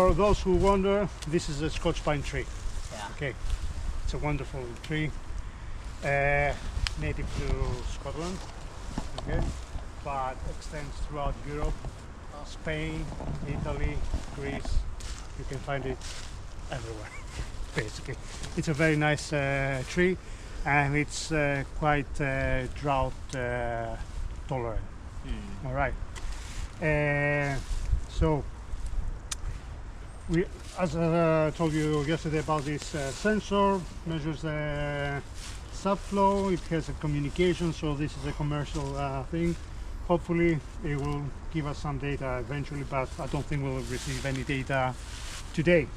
for those who wonder, this is a Scotch pine tree. Yeah. Okay, it's a wonderful tree, native to Scotland, okay, but extends throughout Europe, Spain, Italy, Greece. You can find it everywhere, basically. It's a very nice tree, and it's quite drought tolerant. All right. So we, as I told you yesterday about this sensor, measures the subflow. It has a communication, so this is a commercial thing. Hopefully it will give us some data eventually, but I don't think we'll receive any data today.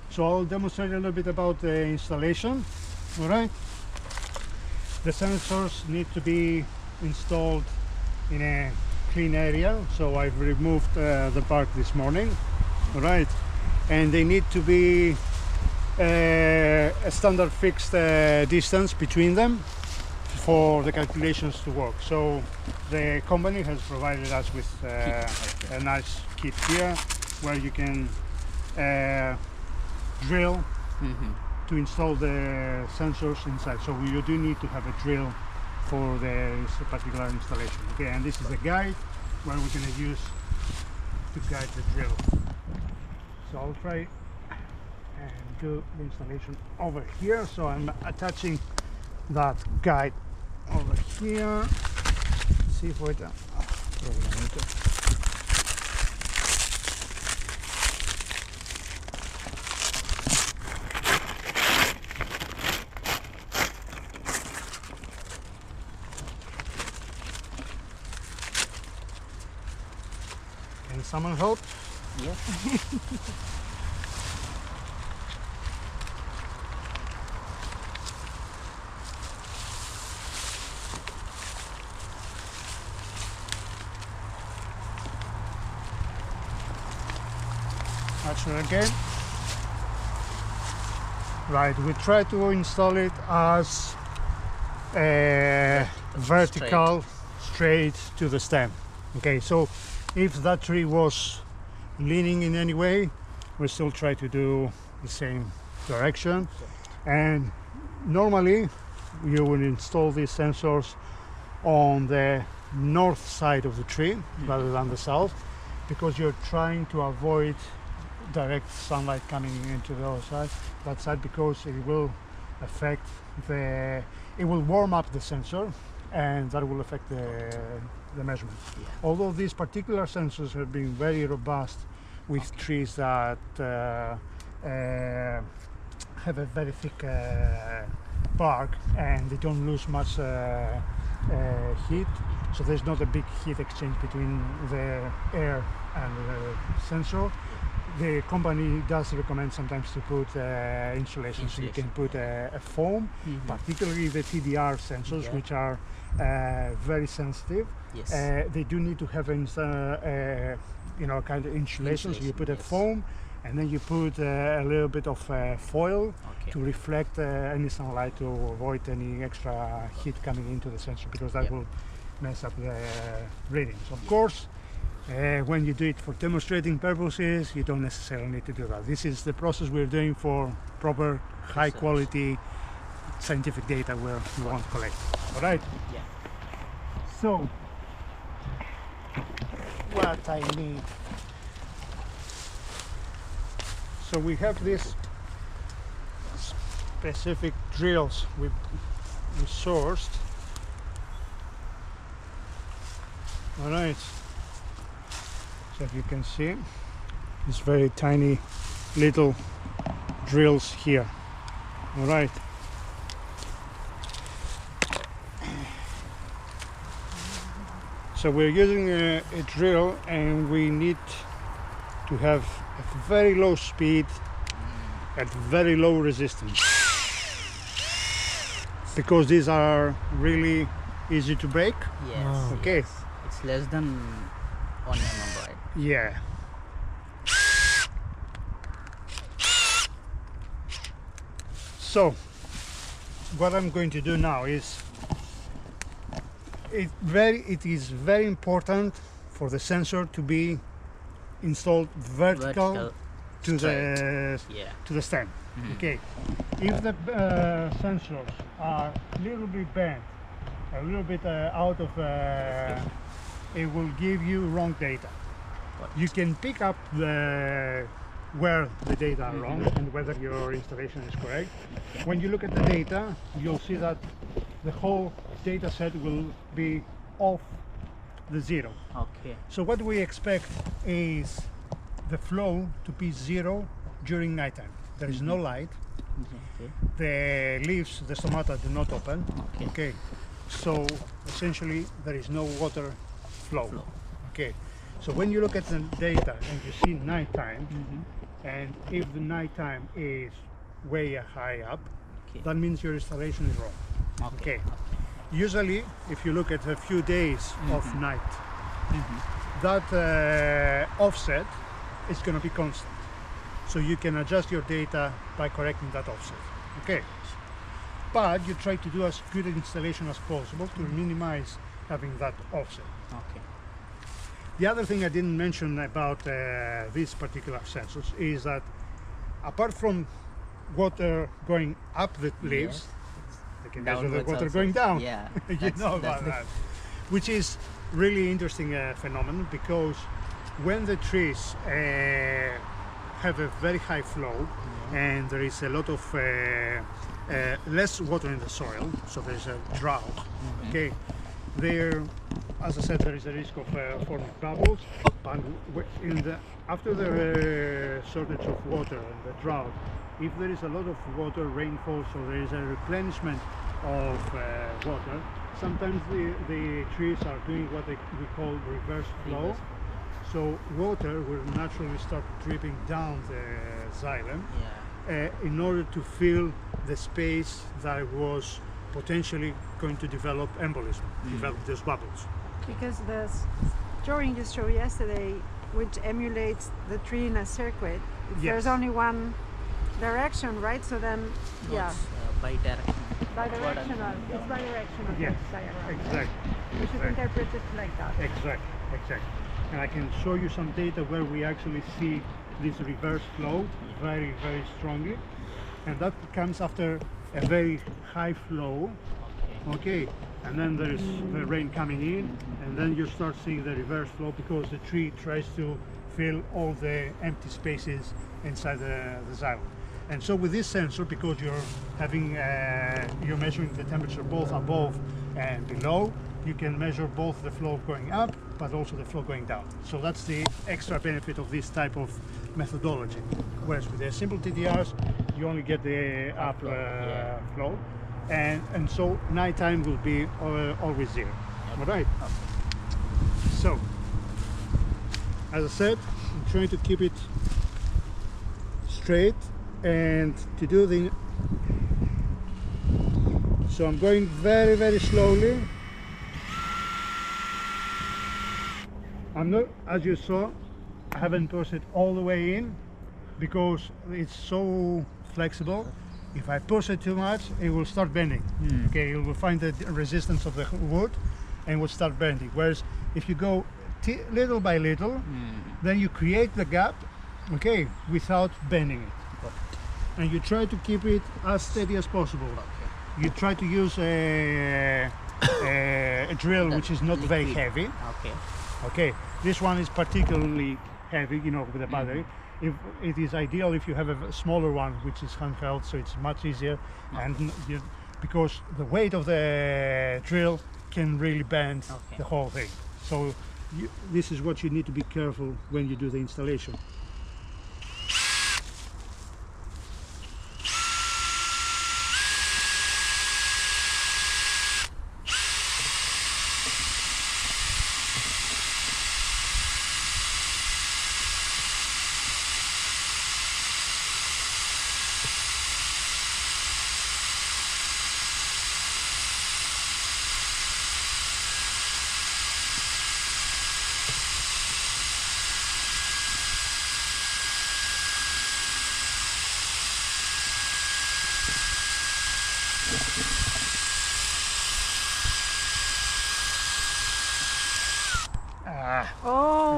So I'll demonstrate a little bit about the installation. All right. The sensors need to be installed in a clean area, so I've removed the bark this morning. All right, and they need to be a standard fixed distance between them for the calculations to work. So the company has provided us with a nice kit here where you can drill to install the sensors inside. So you do need to have a drill for this particular installation. Okay, and this is a guide where we're going to use to guide the drill. So I'll try and do the installation over here. So I'm attaching that guide over here. See if we can. Can someone help? Yeah. Actually, again. Right, we try to install it as a vertical, straight to the stem. Okay, so if that tree was leaning in any way, we still try to do the same direction. And normally you will install these sensors on the north side of the tree rather than the south, because you're trying to avoid direct sunlight coming into the other side, that side, because it will affect it will warm up the sensor, and that will affect the measurement. Yeah. Although these particular sensors have been very robust with trees that have a very thick bark and they don't lose much heat, so there's not a big heat exchange between the air and the sensor. The company does recommend sometimes to put insulation, so you can put a foam, particularly the TDR sensors, which are very sensitive. Yes. They do need to have kind of insulation, so you put a foam, and then you put a little bit of foil to reflect any sunlight, to avoid any extra heat coming into the sensor, because that will mess up the readings. Of course, when you do it for demonstrating purposes, you don't necessarily need to do that. This is the process we're doing for proper, high quality scientific data we want to collect. All right? Yeah. So, what I need. So we have these specific drills we sourced. All right. So if you can see, these very tiny little drills here. All right. So we're using a drill, and we need to have a very low speed at very low resistance, because these are really easy to break. Yes. Okay. Yes. It's less than 1 mm, right? Yeah. So what I'm going to do now is, it is very important for the sensor to be installed vertical to Straight. the Yeah. to the stem. Okay, if the sensors are a little bit bent, a little bit out of, it will give you wrong data. You can pick up where the data are wrong and whether your installation is correct. When you look at the data, you'll see that the whole data set will be off the zero. Okay. So what we expect is the flow to be zero during nighttime. There is no light. Okay. The leaves, the stomata do not open. Okay. So essentially there is no water flow. Okay. So when you look at the data and you see nighttime, and if the nighttime is way high up, that means your installation is wrong. Okay. Usually, if you look at a few days of night, that offset is going to be constant. So you can adjust your data by correcting that offset. Okay. But you try to do as good an installation as possible to minimize having that offset. Okay. The other thing I didn't mention about these particular sensors is that apart from water going up the leaves, they can measure the Downwards water also. going down. Yeah. You know about that. Which is really interesting phenomenon, because when the trees have a very high flow and there is a lot of less water in the soil, so there's a drought, okay, there, as I said, there is a risk of forming bubbles, but after the shortage of water and the drought, if there is a lot of water, rainfall, so there is a replenishment of water, sometimes the trees are doing what we call reverse flow. So water will naturally start dripping down the xylem in order to fill the space that was potentially going to develop embolism, develop those bubbles. Because the drawing you showed yesterday, which emulates the tree in a circuit, there's only one direction, right? So then, It's, bidirectional. bidirectional. It's bidirectional. Yes, diagram. exactly. We should interpret it like that. Exactly. And I can show you some data where we actually see this reverse flow very, very strongly. And that comes after a very high flow. Okay. And then there is the rain coming in, and then you start seeing the reverse flow because the tree tries to fill all the empty spaces inside the xylem. And so with this sensor, because you're having you're measuring the temperature both above and below, you can measure both the flow going up but also the flow going down. So that's the extra benefit of this type of methodology. Whereas with the simple TDRs, you only get the up flow, and so nighttime will be always zero. All right. So, as I said, I'm trying to keep it straight, and to do the, so I'm going very, very slowly. I'm not, as you saw, I haven't pushed it all the way in because it's so flexible. If I push it too much, it will start bending. Okay, it will find the resistance of the wood and will start bending. Whereas if you go little by little, then you create the gap, okay, without bending it. And you try to keep it as steady as possible. You try to use a drill which is not very heavy. Okay, this one is particularly heavy, you know, with a battery. If it is ideal if you have a smaller one which is handheld, so it's much easier, and because the weight of the drill can really bend the whole thing. So this is what you need to be careful when you do the installation.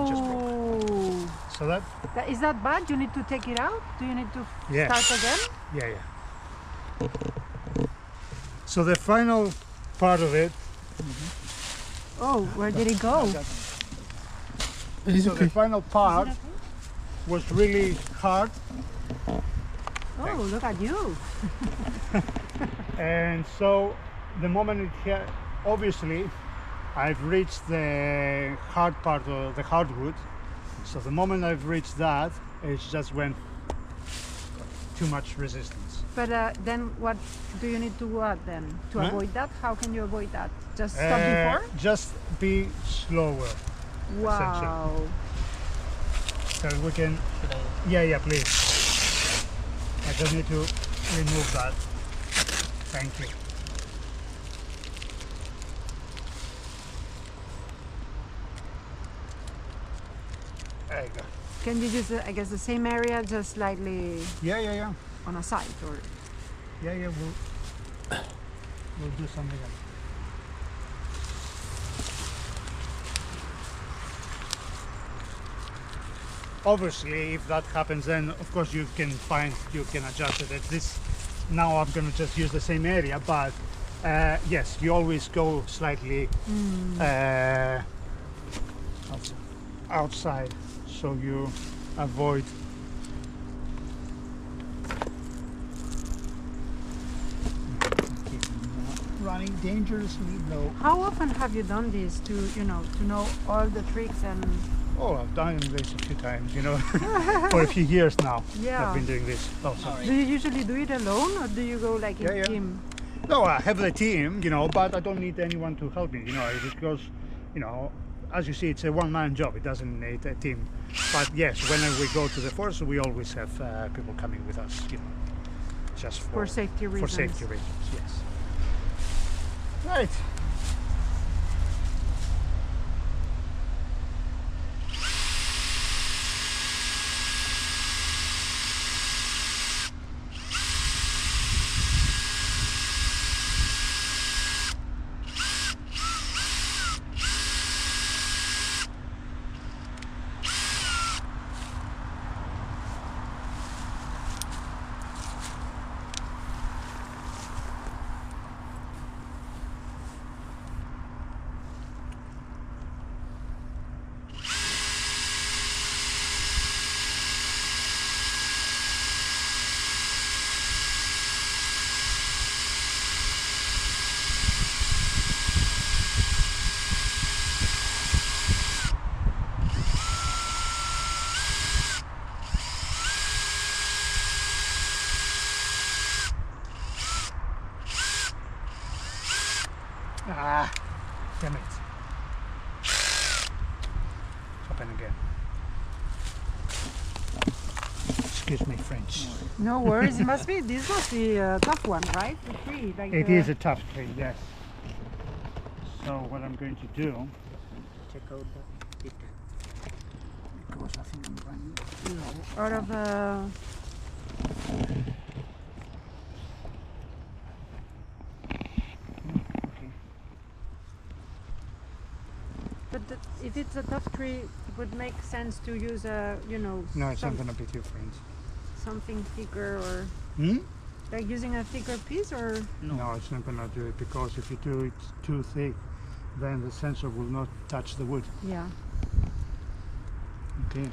Just broke. So that, Is that bad? You need to take it out? Do you need to Yeah. start again? yeah. So the final part of it, Oh, where did it go? so the final part was really hard, Oh, look at you. and so the moment it hit, obviously I've reached the hard part of the hardwood. So the moment I've reached that, it's just went too much resistance. But then what do you need to do then to Huh? avoid that? How can you avoid that? Just stop before? Just be slower, Wow. so we can. Should I? Yeah, please. I just need to remove that. Thank you. There you go. Can you use, I guess, the same area, just slightly Yeah. on a side? Or Yeah, we'll do something else. Obviously, if that happens, then of course you can adjust it. At this, now I'm going to just use the same area, but yes, you always go slightly outside, so you avoid. Running dangerously low. how often have you done this to know all the tricks and? Oh, I've done this a few times, for a few years now. Yeah. I've been doing this also. Do you usually do it alone, or do you go like in Yeah. team? No, I have the team, but I don't need anyone to help me, because, as you see, it's a one-man job. It doesn't need a team. But yes, whenever we go to the forest, we always have people coming with us, just For safety For reasons. safety reasons, yes. Right. Ah, damn it. Open again. Excuse me, French. No worries. This must be a tough one, right? The tree, like It is a tough tree, yes. So what I'm going to do, Check out the pit. because I think I'm running low. out of Okay. But if it's a tough tree, it would make sense to use No, it's not some- going to be different. something thicker, or Hmm? like using a thicker piece, or No, it's not going to do it, because if you do it too thick, then the sensor will not touch the wood. yeah. Okay.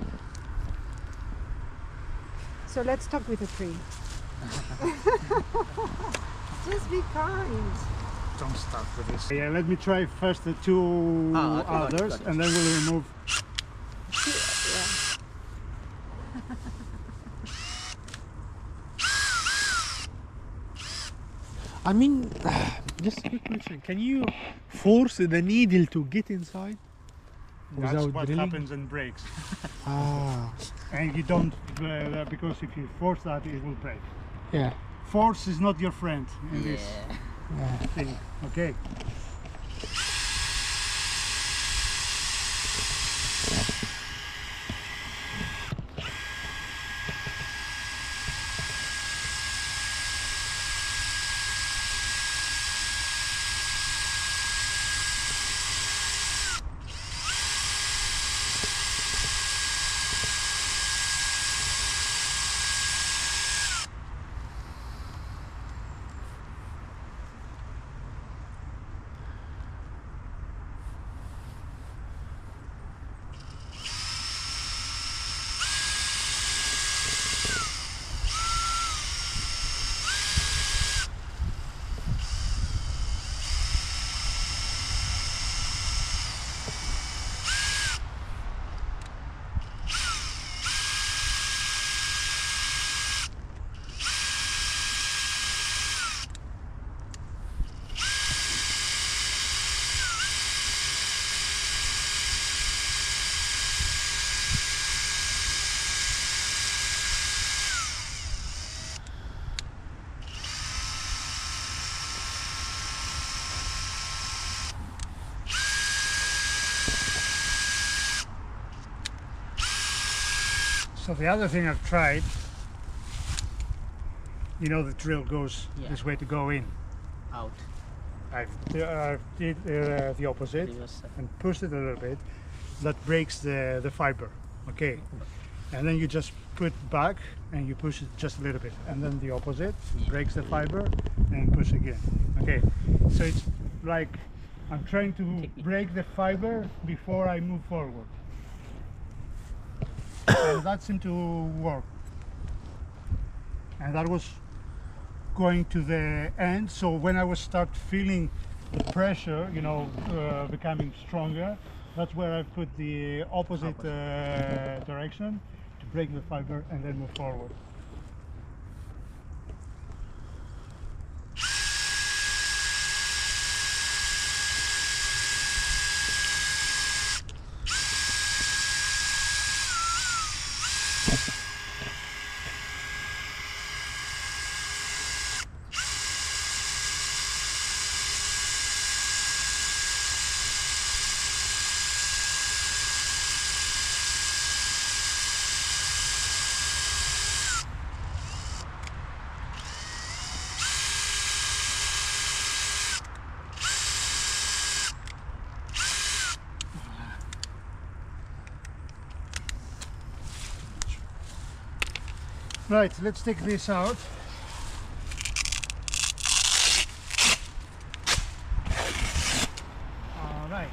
So let's talk with the tree. Just be kind. Don't start with this. Yeah, let me try first the two Okay, got it, others, got it. and then we'll remove. Yeah. I mean, just a quick question. Can you force the needle to get inside? That's Without what drilling? happens in brakes. Ah, And you don't, because if you force that, it will break. yeah. Force is not your friend in this Yeah. thing. Okay. So the other thing I've tried, you know, the drill goes Yeah. this way to go in. Out. I did the opposite Reverse. and pushed it a little bit. That breaks the fiber. Okay, and then you just put back and you push it just a little bit, and then the opposite breaks the fiber and push again. Okay, so it's like I'm trying to break the fiber before I move forward, and that seemed to work. And that was going to the end. So when I was start feeling the pressure, you know, becoming stronger, that's where I put the opposite direction to break the fiber and then move forward. Right, let's take this out. All right.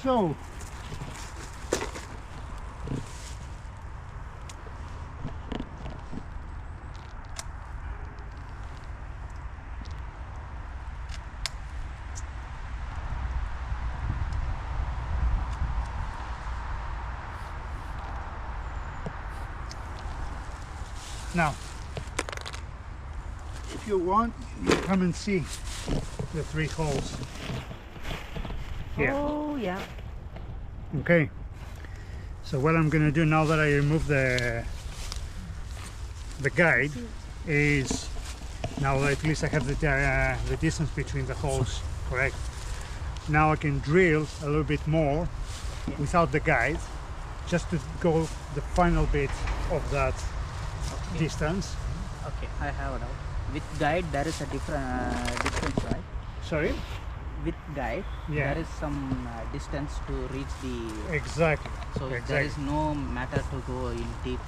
So, now, if you want, you come and see the 3 holes here. Oh, yeah. Okay. So what I'm gonna do now that I remove the guide is, now at least I have the distance between the holes correct. Now I can drill a little bit more without the guide, just to go the final bit of that distance. Okay, I have a doubt. With guide, there is a difference, right? Sorry? With guide, Yeah. there is some distance to reach the. Exactly. So there exactly. is no matter to go in deep.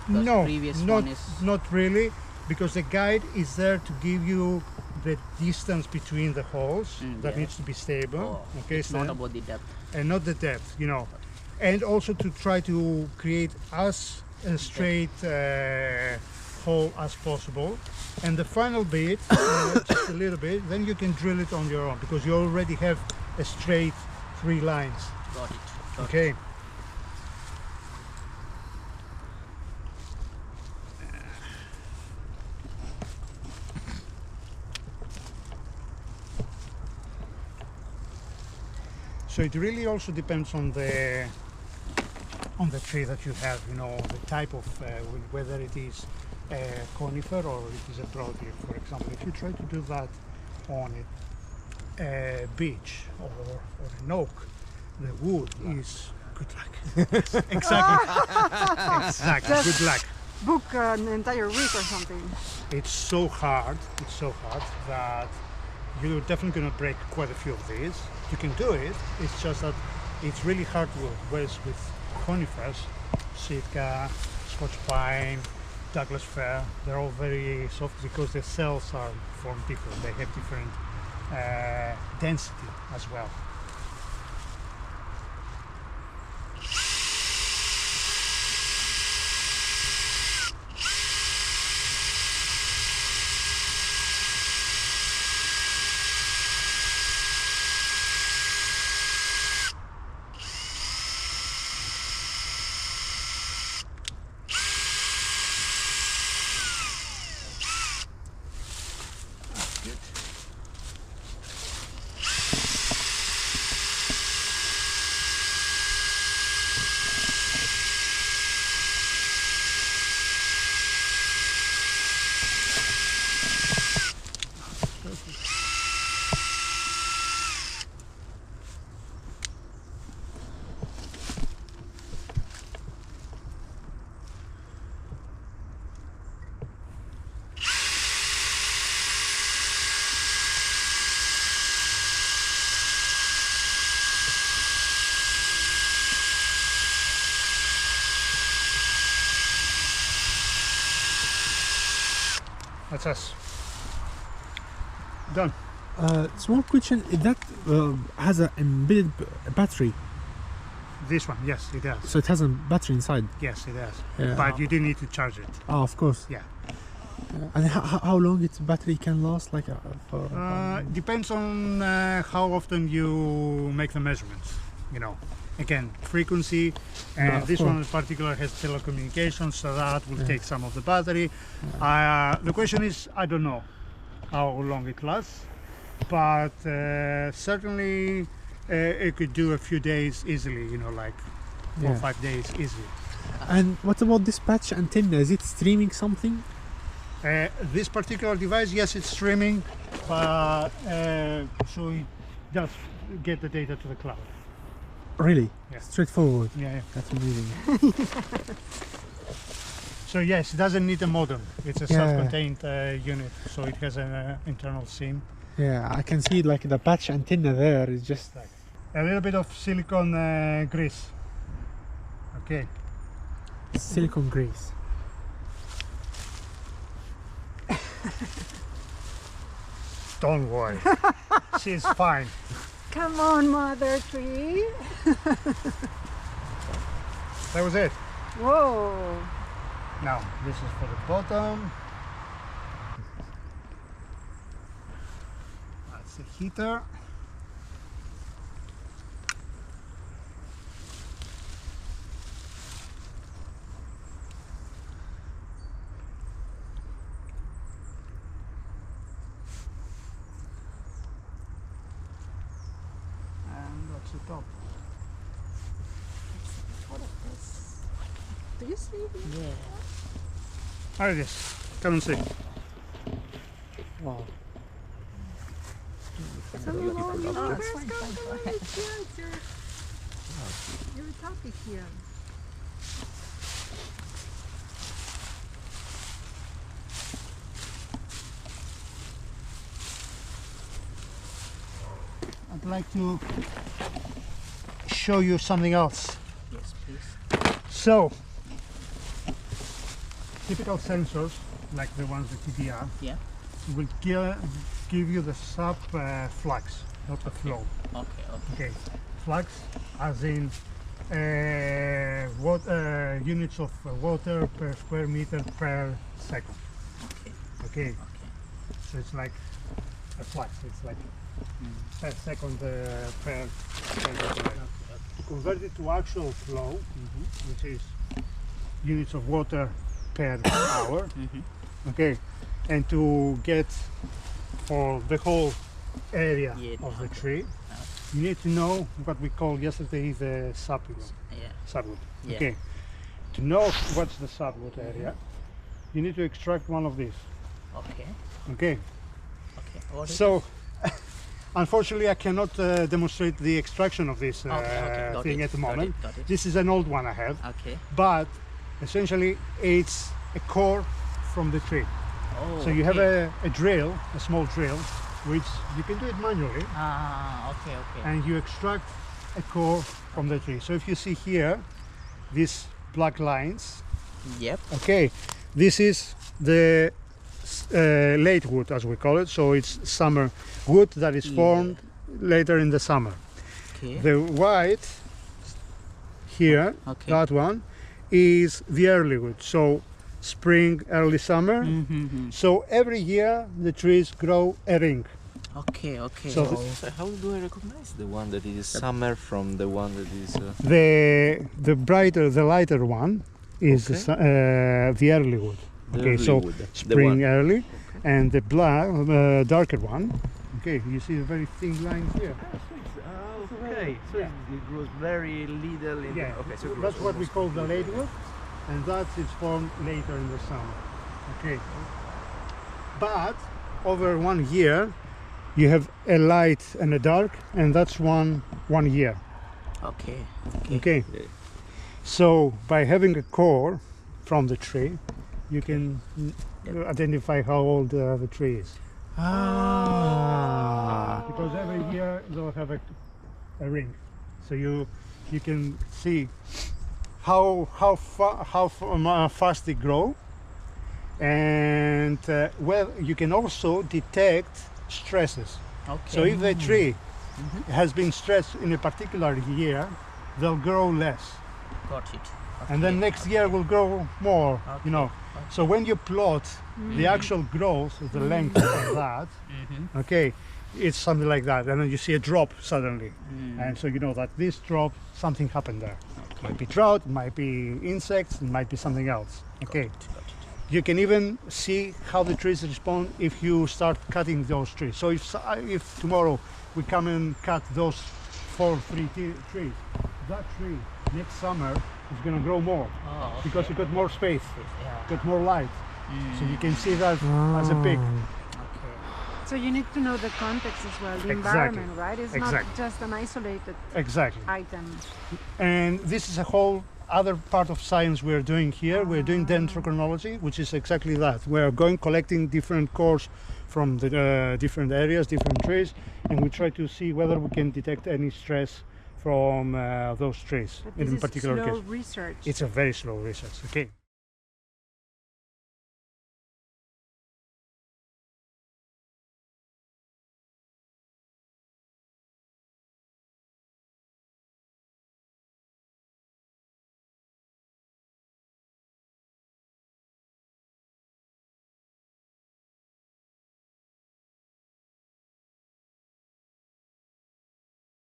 Because No, previous not, one is. not really, because the guide is there to give you the distance between the holes that yeah. needs to be stable. Oh, Okay, it's so not about the depth. and not the depth, you know, and also to try to create as a straight hole as possible. And the final bit, just a little bit, then you can drill it on your own because you already have a straight 3 lines. Got it. Got it. Okay. So it really also depends on the tree that you have, you know, the type of whether it is a conifer or it is a broadleaf. For example, if you try to do that on a beech or an oak, the wood is good luck. Exactly. Exactly. Good luck. Book an entire week or something. It's so hard that you're definitely going to break quite a few of these. You can do it, it's just that it's really hard to work. Whereas with conifers, Sitka, Scotch pine, Douglas fir, they're all very soft because the cells are formed different. They have different density as well. That's us. Done. Small question, that has an embedded battery, This one, yes, it does. so it has a battery inside. Yes, it does. Yeah. But you do need to charge it. Oh, of course. Yeah. And how long its battery can last? Like Depends on how often you make the measurements. You know, again, frequency, and of this course. one in particular has telecommunications, so that will take some of the battery. The question is, I don't know how long it lasts, but certainly it could do a few days easily. You know, like 4 or 5 days easily. And what about this patch antenna? Is it streaming something? This particular device, yes, it's streaming, but so it does get the data to the cloud. Really? Yeah. Straightforward. Yeah. That's amazing. So yes, it doesn't need a modem. It's a Yeah. self-contained unit, so it has an internal SIM. Yeah, I can see like the patch antenna there is just A little bit of silicone grease. Okay. silicone grease. Don't worry. She's fine. Come on, mother tree. That was it. Whoa. Now, this is for the bottom. That's the heater. And that's the top. What is this? Do you see? Yeah. There it is. Come and see. Wow. So you won't Oh, go. it's fine, fine, Come on, fine. it's here. It's your topic here. I'd like to show you something else. Yes, please. So, typical sensors, like the ones that TDR, Yeah. will give you the sub flux, not the flow. Okay. Okay, flux as in units of water per square meter per second. Okay. Okay, so it's like a flux, it's like per second per meter. Convert it to actual flow, which is units of water per hour. Okay, and to get for the whole area Yeah, of the okay. tree, you need to know what we called yesterday the subroot. Yeah. Subroot. Yeah. Okay. To know what's the subroot area, you need to extract one of these. Okay. Okay. Okay. What is So, unfortunately, I cannot demonstrate the extraction of this Okay, got thing it, at the got moment. it, got it. This is an old one I have, Okay. but essentially it's a core from the tree. Oh. So you have okay. a drill, a small drill, which you can do it manually, Ah. Okay. and you extract a core from the tree. So if you see here, these black lines, Yep. okay, this is the late wood, as we call it. So it's summer wood that is formed later in the summer. Okay. The white here, Okay. that one, is the early wood. So spring, early summer. Mm-hmm. So every year the trees grow a ring. Okay. Okay. So So how do I recognize the one that is summer from the one that is? the brighter, the lighter one is the early wood. Okay, so wood, the spring one. early, and the black, darker one. Okay, you see a very thin line here. Okay, so Yeah. it grows very little. In Yeah, okay, so it grows that's what we almost call the completely. late wood, and that's it's formed later in the summer. Okay, but over 1 year, you have a light and a dark, and that's one year. Okay. Okay, Yeah. so by having a core from the tree, you can identify how old the tree is. Ah. Because every year they'll have a ring, so you can see how fast they grow, and And well, you can also detect stresses. Okay. So if the tree has been stressed in a particular year, they'll grow less. Got it. And then Okay. next year will grow more, Okay. you know. So when you plot the actual growth, the length of that, okay, it's something like that. And then you see a drop suddenly. And so you know that this drop, something happened there. It might be drought, it might be insects, it might be something else. Okay. Got it. You can even see how the trees respond if you start cutting those trees. So if tomorrow we come and cut those 4 trees, that tree next summer is going to grow more Oh, okay. because you got more space, Yeah. got more light. So you can see that as a peak. Okay. So you need to know the context as well, the Exactly. environment, right? It's Exactly. not just an isolated Exactly. item. And this is a whole other part of science we're doing here. We're doing dendrochronology, which is exactly that. We're going collecting different cores from the different areas, different trees, and we try to see whether we can detect any stress from those trees But in this a is particular slow case. research. It's a very slow research. Okay.